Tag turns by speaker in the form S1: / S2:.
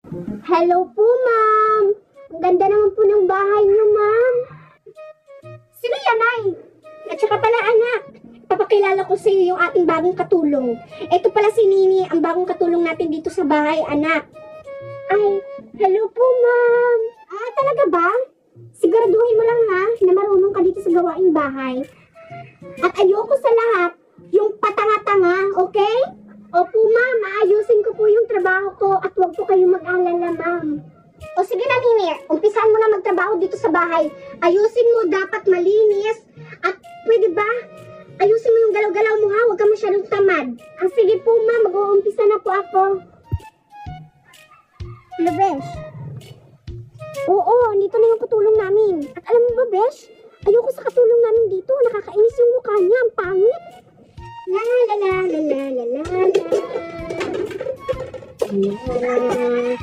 S1: Hello po, ma'am. Ang ganda naman po ng bahay niyo, ma'am. Sino yan, ay? At saka pala, anak, papakilala ko sa iyo yung ating bagong katulong. Ito pala si Nini, ang bagong katulong natin dito sa bahay, anak. Ay, hello po, ma'am. Ah, talaga ba? Siguraduhin mo lang ha, na marunong ka dito sa gawaing bahay. At ayoko sa lahat, yung patanga-tanga, okay? Opo, ma'am, maayusin ko po yung trabaho ko at huwag po kayong mag-alala, ma'am. O sige na, Nini, umpisahan mo na magtrabaho dito sa bahay. Ayusin mo, dapat malinis. At pwede ba? Ayusin mo yung galaw-galaw mo ha, huwag ka masyadong tamad. Ah, sige po, ma'am, mag-uumpisa na po ako. Hello, Besh? Oo, dito na yung katulong namin. At alam mo ba, Besh? Ayoko sa katulong namin dito. Nakakainis yung mukha niya. Ang pangit. La la la la la la la la la.